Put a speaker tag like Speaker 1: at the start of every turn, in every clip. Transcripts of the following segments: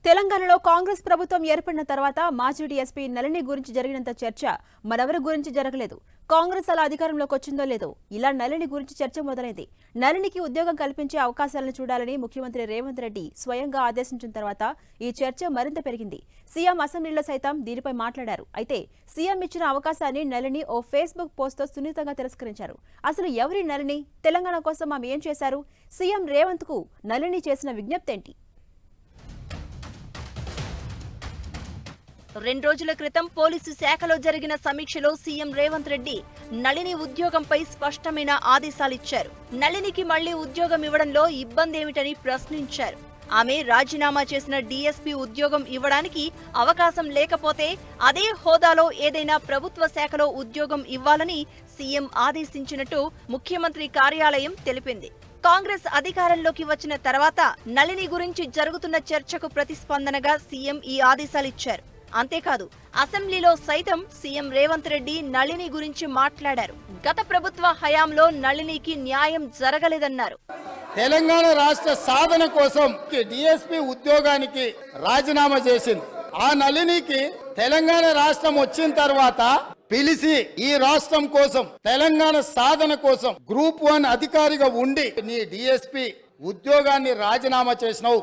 Speaker 1: తెలంగాణలో కాంగ్రెస్ ప్రభుత్వం ఏర్పడిన తర్వాత మాజీ డీఎస్పీ నళిని గురించి జరిగినంత చర్చ మరెవరి గురించి జరగలేదు. కాంగ్రెస్ అలా అధికారంలోకి వచ్చిందో లేదో ఇలా నళిని గురించి చర్చ మొదలైంది. నళినికి ఉద్యోగం కల్పించే అవకాశాలను చూడాలని ముఖ్యమంత్రి రేవంత్ రెడ్డి స్వయంగా ఆదేశించిన తర్వాత ఈ చర్చ మరింత పెరిగింది. సీఎం అసెంబ్లీలో సైతం దీనిపై మాట్లాడారు. అయితే సీఎం ఇచ్చిన అవకాశాన్ని నళిని ఓ ఫేస్బుక్ పోస్ట్తో సున్నితంగా తిరస్కరించారు. అసలు ఎవరి నళిని? తెలంగాణ కోసం ఆమె ఏం చేశారు? సీఎం రేవంత్ కు నళిని చేసిన విజ్ఞప్తి ఏంటి?
Speaker 2: 2 రోజుల క్రితం పోలీసు శాఖలో జరిగిన సమీక్షలో సీఎం రేవంత్ రెడ్డి నళిని ఉద్యోగంపై స్పష్టమైన ఆదేశాలిచ్చారు. నళినికి మళ్లీ ఉద్యోగం ఇవ్వడంలో ఇబ్బంది ఏమిటని ప్రశ్నించారు. ఆమె రాజీనామా చేసిన డీఎస్పీ ఉద్యోగం ఇవ్వడానికి అవకాశం లేకపోతే అదే హోదాలో ఏదైనా ప్రభుత్వ శాఖలో ఉద్యోగం ఇవ్వాలని సీఎం ఆదేశించినట్టు ముఖ్యమంత్రి కార్యాలయం తెలిపింది. కాంగ్రెస్ అధికారంలోకి వచ్చిన తర్వాత నళిని గురించి జరుగుతున్న చర్చకు ప్రతిస్పందనగా సీఎం ఈ ఆదేశాలిచ్చారు. అంతేకాదు, అసెంబ్లీలో సైతం సీఎం రేవంత్ రెడ్డి నళిని గురించి మాట్లాడారు. గత ప్రభుత్వ హయాంలో నళినికి న్యాయం జరగలేదన్నారు.
Speaker 3: తెలంగాణ రాష్ట్ర సాధన కోసం డీఎస్పీ ఉద్యోగానికి రాజీనామా చేసింది. ఆ నళినికి తెలంగాణ రాష్ట్రం వచ్చిన తర్వాత పిలిచి ఈ రాష్ట్రం కోసం తెలంగాణ సాధన కోసం గ్రూప్ 1 అధికారిగా ఉండి నీ డీఎస్పీ ఉద్యోగాన్ని రాజీనామా చేసినావు.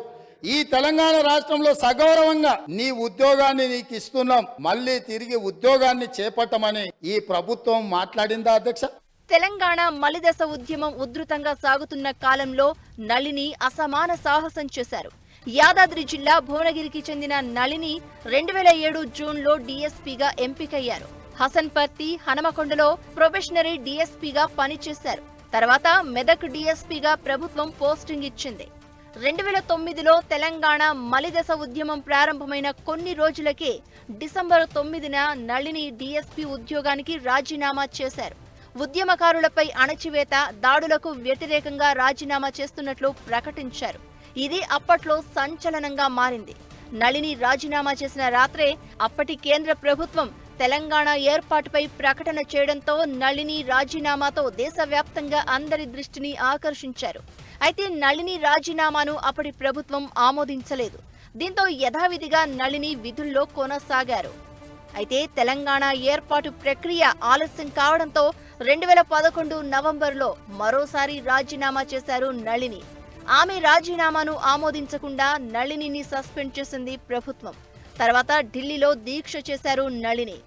Speaker 3: ఈ తెలంగాణ రాష్ట్రంలో సగౌరవంగా నీ ఉద్యోగాన్ని నీకు ఇస్తున్నాం, మళ్ళీ తిరిగి ఉద్యోగాన్ని చేపట్టమని ఈ ప్రభుత్వం మాట్లాడిందా అధ్యక్ష?
Speaker 2: తెలంగాణ మలిదశ ఉద్యమం ఉధృతంగా సాగుతున్న కాలంలో నళిని అసమాన సాహసం చేశారు. యాదాద్రి జిల్లా భువనగిరికి చెందిన నళిని 2007 జూన్లో డీఎస్పీగా ఎంపికయ్యారు. హసన్పర్తి, హనమకొండలో ప్రొబేషనరీ డీఎస్పీగా పనిచేశారు. తర్వాత మెదక్ డీఎస్పీగా ప్రభుత్వం పోస్టింగ్ ఇచ్చింది. 2009లో తెలంగాణ మలిదశ ఉద్యమం ప్రారంభమైన కొన్ని రోజులకే డిసెంబర్ 9న నళిని డీఎస్పీ ఉద్యోగానికి రాజీనామా చేశారు. ఉద్యమకారులపై అణచివేత, దాడులకు వ్యతిరేకంగా రాజీనామా చేస్తున్నట్లు ప్రకటించారు. ఇది అప్పట్లో సంచలనంగా మారింది. నళిని రాజీనామా చేసిన రాత్రే అప్పటి కేంద్ర ప్రభుత్వం తెలంగాణ ఏర్పాటుపై ప్రకటన చేయడంతో నళిని రాజీనామాతో దేశవ్యాప్తంగా అందరి దృష్టిని ఆకర్షించారు. అయితే నళిని రాజీనామాను అప్పటి ప్రభుత్వం ఆమోదించలేదు. దీంతో యథావిధిగా నళిని విధుల్లో కొనసాగారు. అయితే తెలంగాణ ఏర్పాటు ప్రక్రియ ఆలస్యం కావడంతో 2011 నవంబర్లో మరోసారి రాజీనామా చేశారు నళిని. ఆమె రాజీనామాను ఆమోదించకుండా నళినిని సస్పెండ్ చేసింది ప్రభుత్వం. తర్వాత ఢిల్లీలో దీక్ష చేశారు నళిని.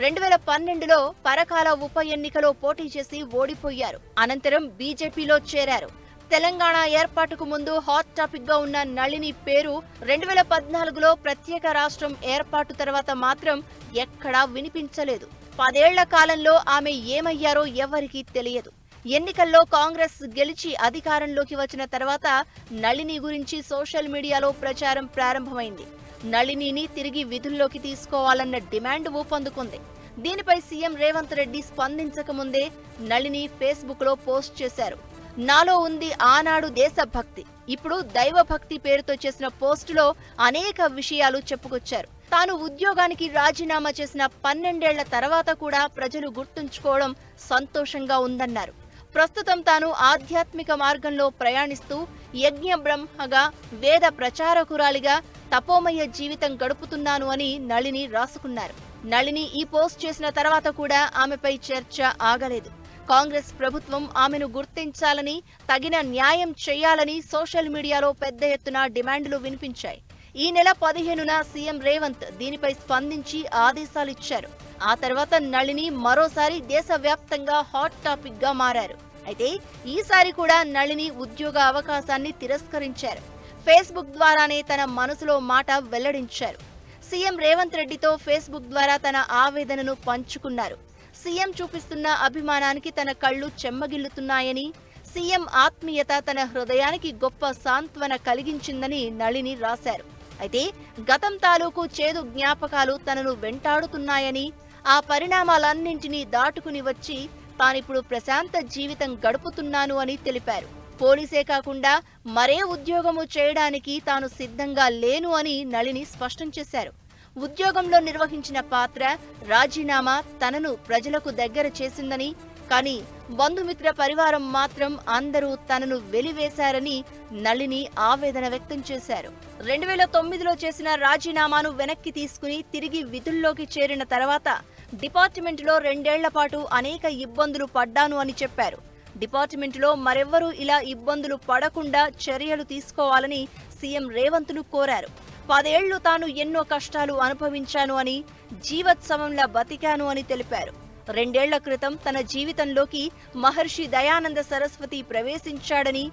Speaker 2: 2012లో పరకాల ఉప ఎన్నికలో పోటీ చేసి ఓడిపోయారు. అనంతరం బీజేపీలో చేరారు. తెలంగాణ ఏర్పాటుకు ముందు హాట్ టాపిక్ గా ఉన్న నళిని పేరు 2014లో ప్రత్యేక రాష్ట్రం ఏర్పాటు తర్వాత మాత్రం ఎక్కడా వినిపించలేదు. 10 ఏళ్ల కాలంలో ఆమె ఏమయ్యారో ఎవరికీ తెలియదు. ఎన్నికల్లో కాంగ్రెస్ గెలిచి అధికారంలోకి వచ్చిన తర్వాత నళిని గురించి సోషల్ మీడియాలో ప్రచారం ప్రారంభమైంది. నళినిని తిరిగి విధుల్లోకి తీసుకోవాలన్న డిమాండ్ ఊపందుకుంది. దీనిపై సీఎం రేవంత్ రెడ్డి స్పందించకముందే నళిని ఫేస్బుక్ లో పోస్ట్ చేశారు. నాలో ఉంది ఆనాడు దేశభక్తి, ఇప్పుడు దైవభక్తి పేరుతో చేసిన పోస్టులో అనేక విషయాలు చెప్పుకొచ్చారు. తాను ఉద్యోగానికి రాజీనామా చేసిన 12 ఏళ్ల తర్వాత కూడా ప్రజలు గుర్తుంచుకోవడం సంతోషంగా ఉందన్నారు. ప్రస్తుతం తాను ఆధ్యాత్మిక మార్గంలో ప్రయాణిస్తూ యజ్ఞ బ్రహ్మగా, వేద ప్రచారకురాలిగా తపోమయ జీవితం గడుపుతున్నాను అని నళిని రాసుకున్నారు. నళిని ఈ పోస్ట్ చేసిన తర్వాత కూడా ఆమెపై చర్చ ఆగలేదు. కాంగ్రెస్ ప్రభుత్వం ఆమెను గుర్తించాలని, తగిన న్యాయం చేయాలని సోషల్ మీడియాలో పెద్ద ఎత్తున డిమాండ్లు వినిపించాయి. ఈ నెల 15న సీఎం రేవంత్ దీనిపై స్పందించి ఆదేశాలిచ్చారు. ఆ తర్వాత నళిని మరోసారి దేశవ్యాప్తంగా హాట్ టాపిక్ గా మారారు. అయితే ఈసారి కూడా నళిని ఉద్యోగ అవకాశాన్ని తిరస్కరించారు. ఫేస్బుక్ ద్వారానే తన మనసులో మాట వెల్లడించారు. సీఎం రేవంత్ రెడ్డితో ఫేస్బుక్ ద్వారా తన ఆవేదనను పంచుకున్నారు. సీఎం చూపిస్తున్న అభిమానానికి తన కళ్ళు చెమ్మగిల్లుతున్నాయని, సీఎం ఆత్మీయత తన హృదయానికి గొప్ప సాంత్వన కలిగించిందని నళిని రాశారు. అయితే గతం తాలూకు చేదు జ్ఞాపకాలు తనను వెంటాడుతున్నాయని, ఆ పరిణామాలన్నింటినీ దాటుకుని వచ్చి తానిప్పుడు ప్రశాంత జీవితం గడుపుతున్నాను అని తెలిపారు. పోలీసే కాకుండా మరే ఉద్యోగము చేయడానికి తాను సిద్ధంగా లేను అని నళిని స్పష్టం చేశారు. ఉద్యోగంలో నిర్వహించిన పాత్ర, రాజీనామా తనను ప్రజలకు దగ్గర చేసిందని, కానీ బంధుమిత్ర పరివారం మాత్రం అందరూ తనను వెలివేశారని నళిని ఆవేదన వ్యక్తం చేశారు. 2009లో చేసిన రాజీనామాను వెనక్కి తీసుకుని తిరిగి విధుల్లోకి చేరిన తర్వాత డిపార్ట్మెంట్లో 2 ఏళ్ల పాటు అనేక ఇబ్బందులు పడ్డాను అని చెప్పారు. డిపార్ట్మెంట్లో మరెవ్వరూ ఇలా ఇబ్బందులు పడకుండా చర్యలు తీసుకోవాలని సీఎం రేవంత్ను కోరారు. 10 ఏళ్లు తాను ఎన్నో కష్టాలు అనుభవించాను అని, జీవోత్సవంలా బతికాను అని తెలిపారు. 2 ఏళ్ల క్రితం తన జీవితంలోకి మహర్షి దయానంద సరస్వతి ప్రవేశించాడని,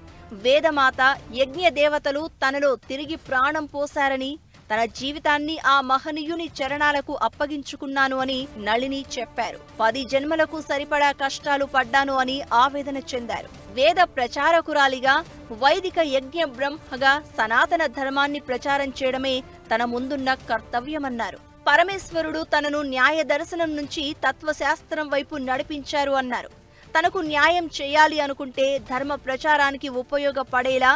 Speaker 2: వేదమాత, యజ్ఞ దేవతలు తనలో తిరిగి ప్రాణం పోశారని, తన జీవితాన్ని ఆ మహనీయుని చరణాలకు అప్పగించుకున్నాను అని నళిని చెప్పారు. 10 జన్మలకు సరిపడా కష్టాలు పడ్డాను అని ఆవేదన చెందారు. వేద ప్రచారకురాలిగా, వైదిక యజ్ఞ బ్రహ్మగా సనాతన ధర్మాన్ని ప్రచారం చేయడమే తన ముందున్న కర్తవ్యమన్నారు. పరమేశ్వరుడు తనను న్యాయ దర్శనం నుంచి తత్వశాస్త్రం వైపు నడిపించారు అన్నారు. తనకు న్యాయం చేయాలి అనుకుంటే ధర్మ ప్రచారానికి ఉపయోగపడేలా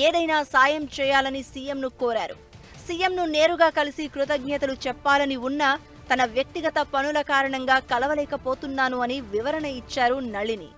Speaker 2: ఏదైనా సాయం చేయాలని సీఎంను కోరారు. సీఎంను నేరుగా కలిసి కృతజ్ఞతలు చెప్పాలని ఉన్నా తన వ్యక్తిగత పనుల కారణంగా కలవలేకపోతున్నాను అని వివరణ ఇచ్చారు నళిని.